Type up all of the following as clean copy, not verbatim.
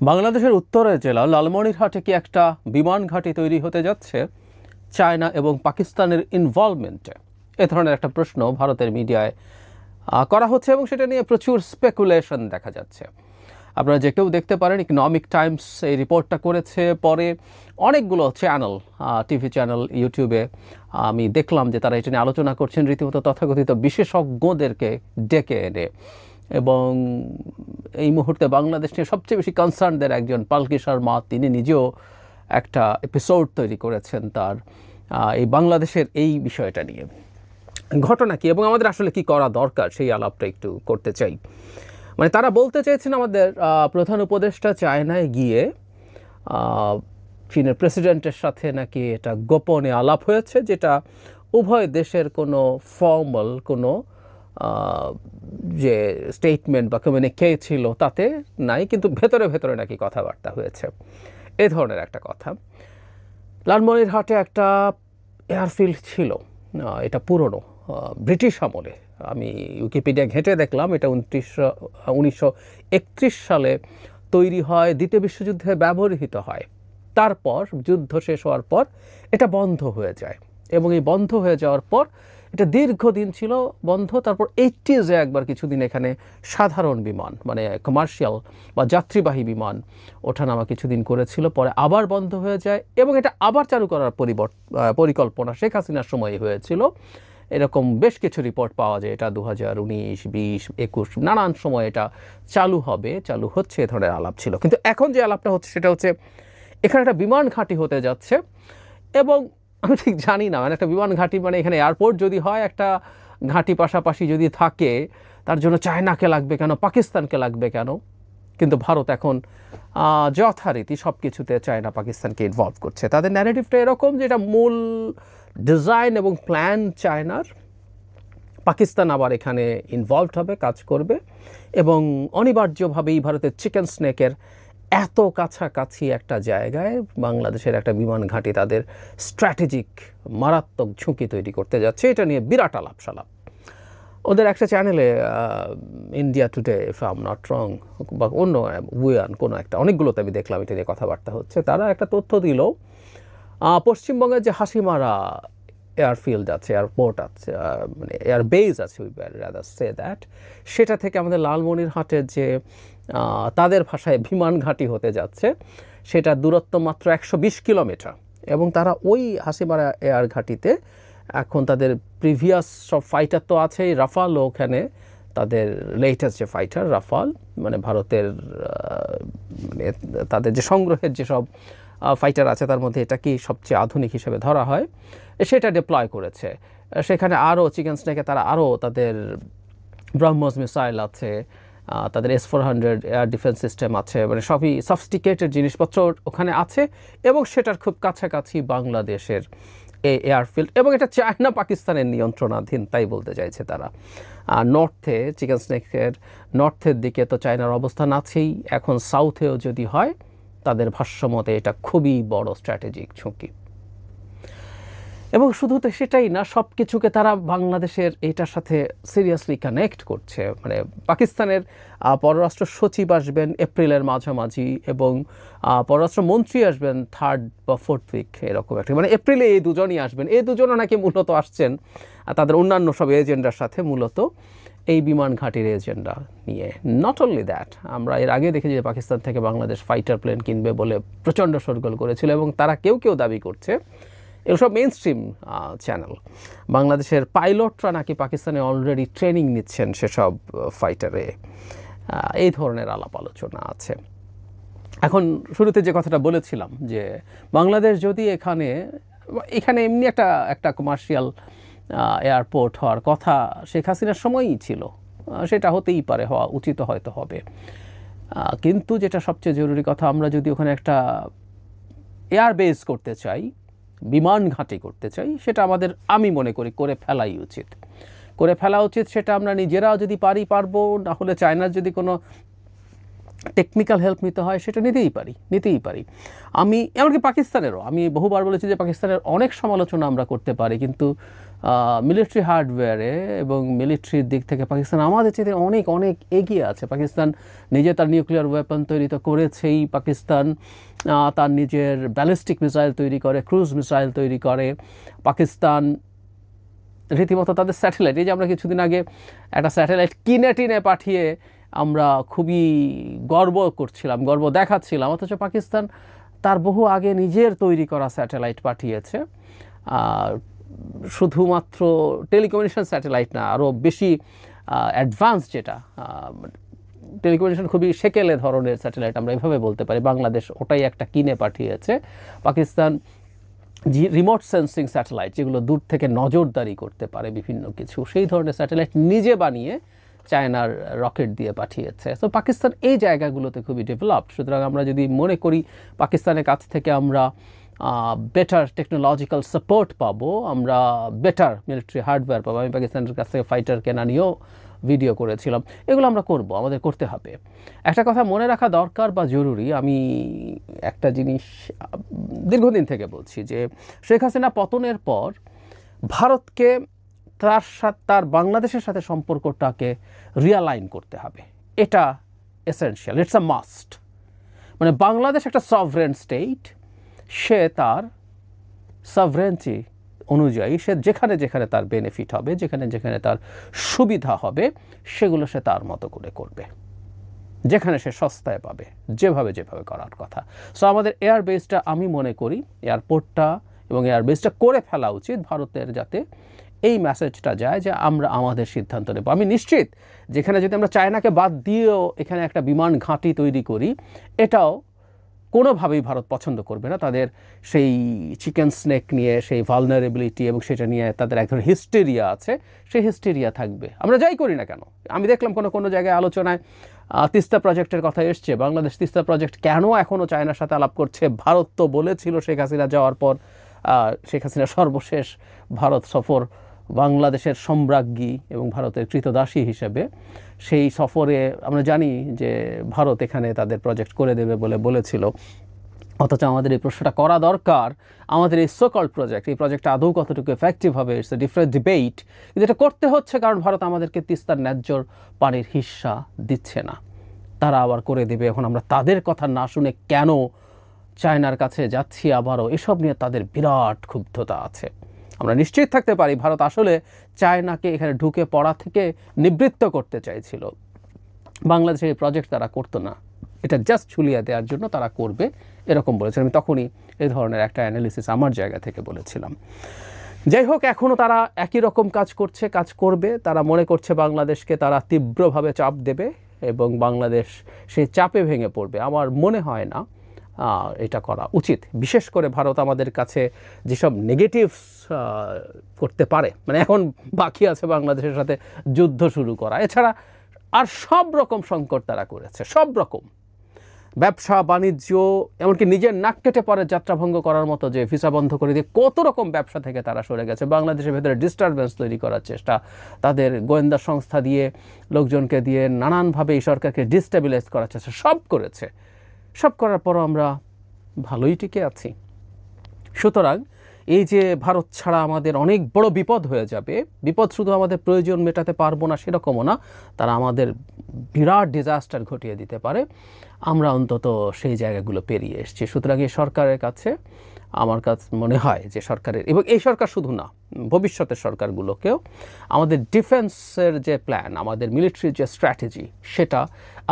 বাংলাদেশের উত্তরের জেলা লালমনিরহাটে কি একটা বিমান ঘাঁটি তৈরি হতে যাচ্ছে চায়না এবং পাকিস্তানের ইনভলভমেন্টে? এ ধরনের একটা প্রশ্ন ভারতের মিডিয়ায় করা হচ্ছে এবং সেটা নিয়ে প্রচুর স্পেকুলেশন দেখা যাচ্ছে। আপনারা যে কেউ দেখতে পারেন, ইকোনমিক টাইমস এই রিপোর্টটা করেছে, পরে অনেকগুলো চ্যানেল, টিভি চ্যানেল, ইউটিউবে আমি দেখলাম যে তারা এটা নিয়ে আলোচনা করছেন রীতিমতো তথাকথিত বিশেষজ্ঞদেরকে ডেকে এনে। এবং এই মুহূর্তে বাংলাদেশ নিয়ে সবচেয়ে বেশি কনসার্নদের একজন পালকি শর্মা, তিনি নিজেও একটা এপিসোড তৈরি করেছেন তার এই বাংলাদেশের এই বিষয়টা নিয়ে। ঘটনা কি এবং আমাদের আসলে কি করা দরকার সেই আলাপটা একটু করতে চাই। মানে তারা বলতে চাইছেন আমাদের প্রধান উপদেষ্টা চায়নায় গিয়ে চীনের প্রেসিডেন্টের সাথে নাকি এটা গোপনে আলাপ হয়েছে, যেটা উভয় দেশের কোনো ফর্মাল কোনো যে স্টেটমেন্ট বা কমিউনিকে ছিল তাতে নাই, কিন্তু ভেতরে ভেতরে নাকি কথাবার্তা হয়েছে, এ ধরনের একটা কথা। লালমনিরহাটে একটা এয়ারফিল্ড ছিল, এটা পুরনো ব্রিটিশ আমলে। আমি উইকিপিডিয়া ঘেঁটে দেখলাম এটা 1931 সালে তৈরি হয়, দ্বিতীয় বিশ্বযুদ্ধে ব্যবহৃত হয়। তারপর যুদ্ধ শেষ হওয়ার পর এটা বন্ধ হয়ে যায় এবং এই বন্ধ হয়ে যাওয়ার পর এটা দীর্ঘদিন ছিল বন্ধ। তারপর 80s একবার কিছুদিন এখানে সাধারণ বিমান মানে কমার্শিয়াল বা যাত্রীবাহী বিমান ওঠানামা কিছুদিন করেছিল, পরে আবার বন্ধ হয়ে যায় এবং এটা আবার চালু করার পরিকল্পনা শেখ হাসিনার সময় হয়েছিল। এরকম বেশ কিছু রিপোর্ট পাওয়া যায় এটা 2019, 20, 21 নানান সময় এটা চালু হবে, চালু হচ্ছে, এ ধরনের আলাপ ছিল। কিন্তু এখন যে আলাপটা হচ্ছে সেটা হচ্ছে এখানে একটা বিমান ঘাঁটি হতে যাচ্ছে এবং আমি ঠিক জানি না, মানে একটা বিমান ঘাঁটি মানে এখানে এয়ারপোর্ট যদি হয়, একটা ঘাঁটি পাশাপাশি যদি থাকে, তার জন্য চায়নাকে লাগবে কেন, পাকিস্তানকে লাগবে কেন? কিন্তু ভারত এখন যথারীতি সব কিছুতে চায়না পাকিস্তানকে ইনভলভ করছে। তাদের ন্যারেটিভটা এরকম যে এটা মূল ডিজাইন এবং প্ল্যান চায়নার, পাকিস্তান আবার এখানে ইনভলভড হবে, কাজ করবে এবং অনিবার্যভাবেই ভারতের চিকেন স্নেকের এত কাছাকাছি একটা জায়গায় বাংলাদেশের একটা বিমান ঘাঁটি তাদের স্ট্র্যাটেজিক মারাত্মক ঝুঁকি তৈরি করতে যাচ্ছে। এটা নিয়ে বিরাট আলাপ সালাপ ওদের একটা চ্যানেলে, India today if I am not wrong, বা অন্য উইয়ান কোনো একটা, অনেকগুলোতে আমি দেখলাম এটা নিয়ে কথাবার্তা হচ্ছে। তারা একটা তথ্য দিল, পশ্চিমবঙ্গের যে হাসিমারা এয়ারফিল্ড আছে, এয়ারপোর্ট আছে, মানে এয়ার বেস আছে, উই রাদার সে দ্যাট, সেটা থেকে আমাদের লালমনিরহাটের যে তাদের ভাষায় বিমান ঘাঁটি হতে যাচ্ছে সেটা দূরত্ব মাত্র 120 কিলোমিটার। এবং তারা ওই হাসিমারা এয়ার ঘাঁটিতে এখন তাদের প্রিভিয়াস সব ফাইটার তো আছেই, রাফালও ওখানে তাদের লেটেস্ট যে ফাইটার রাফাল, মানে ভারতের মানে তাদের যে সংগ্রহের যেসব ফাইটার আছে তার মধ্যে এটা কি সবচেয়ে আধুনিক হিসেবে ধরা হয়, সেটা ডিপ্লয় করেছে। সেখানে আরও চিকেন স্নেকে তারা আরও তাদের ব্রহ্মস মিসাইল আছে, তাদের S-400 এয়ার ডিফেন্স সিস্টেম আছে, মানে সবই সফিস্টিকেটেড জিনিসপত্র ওখানে আছে এবং সেটার খুব কাছাকাছি বাংলাদেশের এই এয়ারফিল্ড এবং এটা চায়না পাকিস্তানের নিয়ন্ত্রণাধীন, তাই বলতে চাইছে তারা। নর্থে চিকেন স্নেকের নর্থের দিকে তো চায়নার অবস্থান আছেই, এখন সাউথেও যদি হয় তাদের ভাষ্যমতে এটা খুবই বড় স্ট্র্যাটেজিক ঝুঁকি। এবং শুধু তো সেটাই না, সব কিছুকে তারা বাংলাদেশের এটার সাথে সিরিয়াসলি কানেক্ট করছে। মানে পাকিস্তানের পররাষ্ট্র সচিব আসবেন এপ্রিলের মাঝামাঝি এবং পররাষ্ট্রমন্ত্রী আসবেন 3rd বা 4th উইক, এরকম একটা, মানে এপ্রিলে এই দুজনই আসবেন। এই দুজনও নাকি মূলত আসছেন তাদের অন্যান্য সব এজেন্ডার সাথে, মূলত এই বিমান ঘাঁটির এজেন্ডা নিয়ে। নট অনলি দ্যাট, আমরা এর আগে দেখেছি যে পাকিস্তান থেকে বাংলাদেশ ফাইটার প্লেন কিনবে বলে প্রচণ্ড শোরগোল করেছিল এবং তারা কেউ কেউ দাবি করছে, এগুলো সব মেইন স্ট্রিম চ্যানেল, বাংলাদেশের পাইলটরা নাকি পাকিস্তানে অলরেডি ট্রেনিং নিচ্ছেন সেসব ফাইটারে। এই ধরনের আলাপ আলোচনা আছে। এখন শুরুতে যে কথাটা বলেছিলাম যে বাংলাদেশ যদি এখানে এমনি একটা কমার্শিয়াল এয়ারপোর্ট হওয়ার কথা শেখ হাসিনার সময়ই ছিল, সেটা হতেই পারে, হওয়া উচিত হয়তো হবে। কিন্তু যেটা সবচেয়ে জরুরি কথা, আমরা যদি ওখানে একটা এয়ার বেস করতে চাই, বিমান ঘাঁটি করতে চাই, সেটা আমাদের, আমি মনে করি, করে ফেলা উচিত। সেটা আমরা নিজেরাও যদি পারবো, না হলে চায়নার যদি কোনো টেকনিক্যাল হেল্প নিতে হয় সেটা নিতেই পারি। আমি এমনকি পাকিস্তানেরও আমি বহুবার বলেছি যে পাকিস্তানের অনেক সমালোচনা আমরা করতে পারি, কিন্তু মিলিটারি হার্ডওয়্যারে এবং মিলিটারির দিক থেকে পাকিস্তান আমাদের চেয়ে অনেক অনেক এগিয়ে আছে। পাকিস্তান নিজে তার নিউক্লিয়ার ওয়েপন তৈরি তো করেছেই, পাকিস্তান তার নিজের ব্যালিস্টিক মিসাইল তৈরি করে, ক্রুজ মিসাইল তৈরি করে, পাকিস্তান রীতিমতো তাদের স্যাটেলাইট, এই যে আমরা কিছুদিন আগে একটা স্যাটেলাইট কিনে টিনে পাঠিয়ে আমরা খুবই গর্ব দেখাচ্ছিলাম, অথচ পাকিস্তান তার বহু আগে নিজের তৈরি করা স্যাটেলাইট পাঠিয়েছে। শুধুমাত্র টেলিকমিউনিকেশন স্যাটেলাইট না, আরও বেশি অ্যাডভান্স যেটা টেলিকমিউনিকেশন খুবই সেকেলে ধরনের স্যাটেলাইট আমরা এভাবে বলতে পারি, বাংলাদেশ ওটাই একটা কিনে পাঠিয়েছে। পাকিস্তান রিমোট সেন্সিং স্যাটেলাইট, যেগুলো দূর থেকে নজরদারি করতে পারে বিভিন্ন কিছু, সেই ধরনের স্যাটেলাইট নিজে বানিয়ে চায়নার রকেট দিয়ে পাঠিয়েছে। সো পাকিস্তান এই জায়গাগুলোতে খুবই ডেভেলপড। সুতরাং আমরা যদি মনে করি পাকিস্তানের কাছ থেকে আমরা বেটার টেকনোলজিক্যাল সাপোর্ট পাবো, আমরা বেটার মিলিটারি হার্ডওয়্যার পাবো, আমি পাকিস্তানের কাছ থেকে ফাইটার কেনা নিয়েও ভিডিও করেছিলাম, এগুলো আমরা করব, আমাদের করতে হবে। একটা কথা মনে রাখা দরকার বা জরুরি, আমি একটা জিনিস দীর্ঘদিন থেকে বলছি যে শেখ হাসিনা পতনের পর ভারতকে তার বাংলাদেশের সাথে সম্পর্কটাকে রিয়ালাইন করতে হবে, এটা এসেনশিয়াল, ইটস আ মাস্ট। মানে বাংলাদেশ একটা সভরেন স্টেট, সে তার সভরেন্টি অনুযায়ী সে যেখানে যেখানে তার বেনিফিট হবে, যেখানে যেখানে তার সুবিধা হবে, সেগুলো সে তার মতো করে করবে, যেখানে সে সস্তায় পাবে, যেভাবে করার কথা। সো আমাদের এয়ারবেসটা, আমি মনে করি এয়ারপোর্টটা এবং এয়ারবেসটা করে ফেলা উচিত ভারতের, যাতে এই মেসেজটা যায় যে আমরা আমাদের সিদ্ধান্ত নেব। আমি নিশ্চিত যেখানে যদি আমরা চায়নাকে বাদ দিয়েও এখানে একটা বিমান ঘাঁটি তৈরি করি, এটাও কোনোভাবেই ভারত পছন্দ করবে না। তাদের সেই চিকেন স্নেক নিয়ে সেই ভালনারেবিলিটি এবং সেটা নিয়ে তাদের এক ধরনের হিস্টেরিয়া আছে, সেই হিস্টেরিয়া থাকবে আমরা যাই করি না কেন। আমি দেখলাম কোনো জায়গায় আলোচনায় তিস্তা প্রজেক্টের কথা এসছে, বাংলাদেশ তিস্তা প্রজেক্ট কেন এখনও চায়নার সাথে আলাপ করছে? ভারত তো বলেছিল শেখ হাসিনা যাওয়ার পর, শেখ হাসিনার সর্বশেষ ভারত সফর বাংলাদেশের সম্রাজ্ঞী এবং ভারতের কৃতদাসী হিসেবে, সেই সফরে আমরা জানি যে ভারত এখানে তাদের প্রজেক্ট করে দেবে বলে বলেছিল। অথচ আমাদের এই প্রশ্নটা করা দরকার, আমাদের এই সোকল্ড প্রজেক্ট, এই প্রজেক্টটা আদৌ কতটুকু এফেক্টিভ হবে, ইটস এ ডিফারেন্ট ডিবেট। কিন্তু এটা করতে হচ্ছে কারণ ভারত আমাদেরকে তিস্তার ন্যায্য পানির হিস্সা দিচ্ছে না, তারা আবার করে দেবে। এখন আমরা তাদের কথা না শুনে কেন চায়নার কাছে যাচ্ছি আবারও, এসব নিয়ে তাদের বিরাট ক্ষুব্ধতা আছে। আমরা নিশ্চিত থাকতে পারি ভারত আসলে চায়নাকে এখানে ঢুকে পড়া থেকে নিবৃত্ত করতে চাইছিল। বাংলাদেশের এই প্রজেক্ট তারা করতো না, এটা জাস্ট ঝুলিয়ে দেওয়ার জন্য তারা করবে এরকম বলেছেন। আমি তখনই এই ধরনের একটা অ্যানালিসিস আমার জায়গা থেকে বলেছিলাম। যাই হোক, এখনও তারা একই রকম কাজ করবে। তারা মনে করছে বাংলাদেশকে তারা তীব্রভাবে চাপ দেবে এবং বাংলাদেশ সেই চাপে ভেঙে পড়বে। আমার মনে হয় না এটা করা উচিত। বিশেষ করে ভারত আমাদের কাছে যেসব নেগেটিভস করতে পারে, মানে এখন বাকি আছে বাংলাদেশের সাথে যুদ্ধ শুরু করা, এছাড়া আর সব রকম সংকট তারা করেছে, সব রকম ব্যবসা বাণিজ্য, এমনকি নিজের নাক কেটে পরে যাত্রাভঙ্গ করার মতো যে ভিসা বন্ধ করে দিয়ে কত রকম ব্যবসা থেকে তারা সরে গেছে। বাংলাদেশের ভেতরে ডিস্টারবেন্স তৈরি করার চেষ্টা, তাদের গোয়েন্দা সংস্থা দিয়ে, লোকজনকে দিয়ে নানানভাবে এই সরকারকে ডিস্টেবিলাইজ করার চেষ্টা সব করেছে। সব করার পরও আমরা ভালোই টিকে আছি। সুতরাং এই যে ভারত ছাড়া আমাদের অনেক বড় বিপদ হয়ে যাবে, বিপদ শুধু আমাদের প্রয়োজন মেটাতে পারবো না সেরকমও না, তারা আমাদের বিরাট ডিজাস্টার ঘটিয়ে দিতে পারে। আমরা অন্তত সেই জায়গাগুলো পেরিয়ে এসেছি। সুতরাং এই সরকারের কাছে আমার কাছে মনে হয় যে সরকারের, এবং এই সরকার শুধু না, ভবিষ্যতের সরকারগুলোকেও আমাদের ডিফেন্সের যে প্ল্যান, আমাদের মিলিটারির যে স্ট্র্যাটেজি, সেটা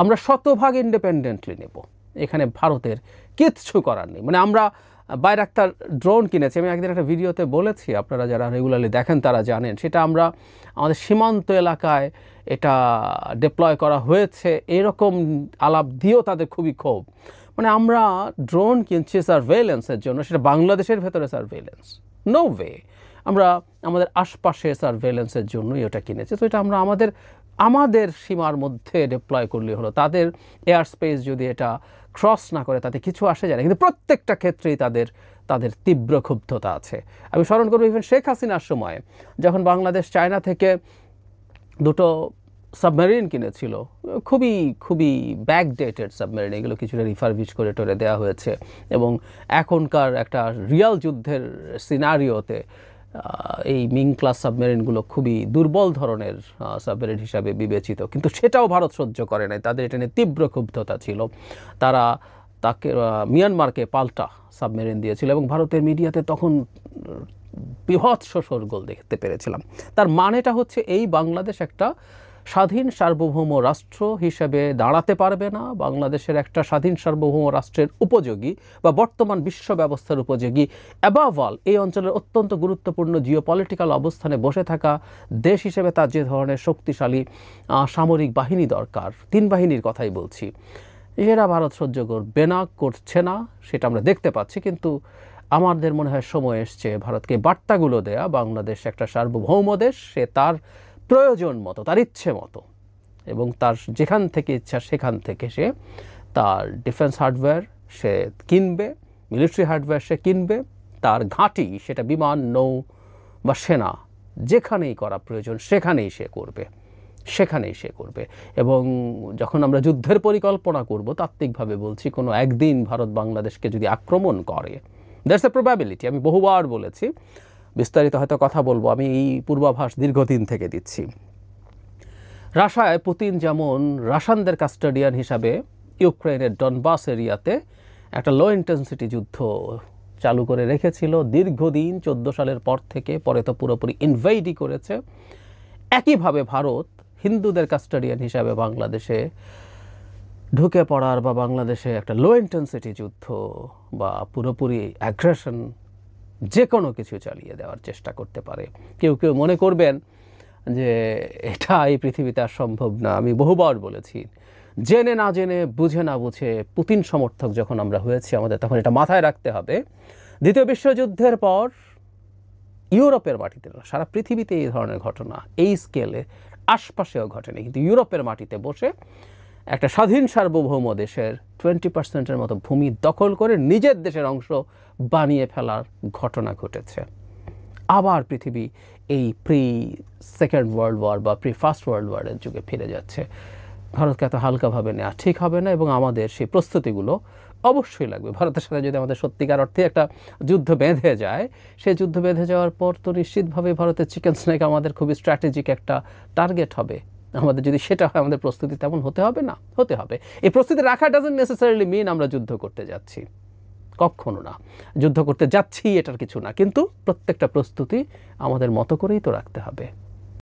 আমরা শতভাগ ইন্ডিপেন্ডেন্টলি নেব। এখানে ভারতের কিচ্ছু করার নেই। মানে আমরা বাইরাক্তার ড্রোন কিনেছি, আমি একদিন একটা ভিডিওতে বলেছি, আপনারা যারা রেগুলারলি দেখেন তারা জানেন, সেটা আমরা আমাদের সীমান্ত এলাকায় এটা ডিপ্লয় করা হয়েছে, এরকম আলাপ দিয়েও তাদের খুবই ক্ষোভ। মানে আমরা ড্রোন কিনছি সার্ভেলেন্সের জন্য, সেটা বাংলাদেশের ভেতরে সার্ভেলেন্স, নো ওয়ে। আমরা আমাদের আশপাশে সার্ভেলেন্সের জন্যই ওটা কিনেছি। তো এটা আমরা আমাদের সীমার মধ্যে ডিপ্লয় করলে হলো, তাদের এয়ার স্পেস যদি এটা ক্রস না করে তাতে কিছু আসে যায় না। কিন্তু প্রত্যেকটা ক্ষেত্রেই তাদের তীব্র ক্ষুব্ধতা আছে। আমি স্মরণ করব ইভেন শেখ হাসিনার সময় যখন বাংলাদেশ চায়না থেকে দুটো সাবমেরিন কিনেছিল, খুবই খুবই ব্যাকডেটেড সাবমেরিন, এগুলো কিছুটা রিফারবিশ করে টরে দেওয়া হয়েছে এবং এখনকার একটা রিয়াল যুদ্ধের সিনারিওতে এই মিং ক্লাস সাবমেরিনগুলো খুবই দুর্বল ধরনের সাবমেরিন হিসাবে বিবেচিত, কিন্তু সেটাও ভারত সহ্য করে নাই, তাদের এটা নিয়ে তীব্র ক্ষুব্ধতা ছিল। তারা তাকে মিয়ানমারকে পাল্টা সাবমেরিন দিয়েছিল এবং ভারতের মিডিয়াতে তখন বৃহৎ শোরগোল দেখতে পেরেছিলাম। তার মানেটা হচ্ছে এই বাংলাদেশ একটা স্বাধীন সার্বভৌম রাষ্ট্র হিসেবে দাঁড়াতে পারবে না, বাংলাদেশের একটা স্বাধীন সার্বভৌম রাষ্ট্রের উপযোগী বা বর্তমান বিশ্ব ব্যবস্থার উপযোগী অ্যাবাভ অল এই অঞ্চলের অত্যন্ত গুরুত্বপূর্ণ জিওপলিটিক্যাল অবস্থানে বসে থাকা দেশ হিসেবে তার যে ধরনের শক্তিশালী সামরিক বাহিনী দরকার, 3 বাহিনীর কথাই বলছি, এরা ভারত সহ্য করবে না, করছে না, সেটা আমরা দেখতে পাচ্ছি। কিন্তু আমাদের মনে হয় সময় এসছে ভারতকে বার্তাগুলো দেয়া, বাংলাদেশ একটা সার্বভৌম দেশ, সে তার প্রয়োজন মতো, তার ইচ্ছে মতো এবং তার যেখান থেকে ইচ্ছা সেখান থেকে সে তার ডিফেন্স হার্ডওয়্যার সে কিনবে, মিলিটারি হার্ডওয়্যার সে কিনবে, তার ঘাঁটি সেটা বিমান, নৌ বা সেনা যেখানেই করা প্রয়োজন সেখানেই সে করবে। এবং যখন আমরা যুদ্ধের পরিকল্পনা করব, তাত্ত্বিকভাবে বলছি, কোনো একদিন ভারত বাংলাদেশকে যদি আক্রমণ করে, দ্যাটস এ প্রবাবিলিটি, আমি বহুবার বলেছি, বিস্তারিত হয়তো কথা বলবো, আমি এই পূর্বাভাস দীর্ঘদিন থেকে দিচ্ছি। রাশিয়ায় পুতিন যেমন রাশিয়ানদের কাস্টোডিয়ান হিসাবে ইউক্রেনের ডনবাস এরিয়াতে একটা লো ইন্টেন্সিটি যুদ্ধ চালু করে রেখেছিল দীর্ঘদিন, 14 সালের পর থেকে, পরে তো পুরোপুরি ইনভেইডই করেছে, একইভাবে ভারত হিন্দুদের কাস্টোডিয়ান হিসাবে বাংলাদেশে ঢুকে পড়ার বা বাংলাদেশে একটা লো ইন্টেন্সিটি যুদ্ধ বা পুরোপুরি অ্যাগ্রেশন যে কোনো কিছু চালিয়ে দেওয়ার চেষ্টা করতে পারে। কেউ কেউ মনে করবেন যে এটা এই পৃথিবীতে আর সম্ভব না, আমি বহুবার বলেছি, জেনে না জেনে, বুঝে না বুঝে পুতিন সমর্থক যখন আমরা হয়েছি, আমাদের তখন এটা মাথায় রাখতে হবে, দ্বিতীয় বিশ্বযুদ্ধের পর ইউরোপের মাটিতে না, সারা পৃথিবীতে এই ধরনের ঘটনা এই স্কেলে আশপাশেও ঘটেনি, কিন্তু ইউরোপের মাটিতে বসে একটা স্বাধীন সার্বভৌম দেশের 20% মতো ভূমি দখল করে নিজের দেশের অংশ বানিয়ে ফেলার ঘটনা ঘটেছে। আবার পৃথিবী এই প্রি সেকেন্ড ওয়ার্ল্ড ওয়ার বা প্রি ফার্স্ট ওয়ার্ল্ড ওয়ারের যুগে ফিরে যাচ্ছে। ভারতকে এত হালকাভাবে নেওয়া ঠিক হবে না এবং আমাদের সেই প্রস্তুতিগুলো অবশ্যই লাগবে। ভারতের সাথে যদি আমাদের সত্যিকার অর্থে একটা যুদ্ধ বেঁধে যায়, সেই যুদ্ধ বেঁধে যাওয়ার পর তো নিশ্চিতভাবে ভারতের চিকেন স্নেক আমাদের খুবই স্ট্র্যাটেজিক একটা টার্গেট হবে। আমাদের যদি সেটা হয়, আমাদের প্রস্তুতি তেমন হতে হবে না, হতে হবে। এই প্রস্তুতি রাখা ডাজন্ট নেসেসারিলি মিন আমরা যুদ্ধ করতে যাচ্ছি, কখনো না। যুদ্ধ করতে যাচ্ছি এটার কিছু না, কিন্তু প্রত্যেকটা প্রস্তুতি আমাদের মতো করেই তো রাখতে হবে।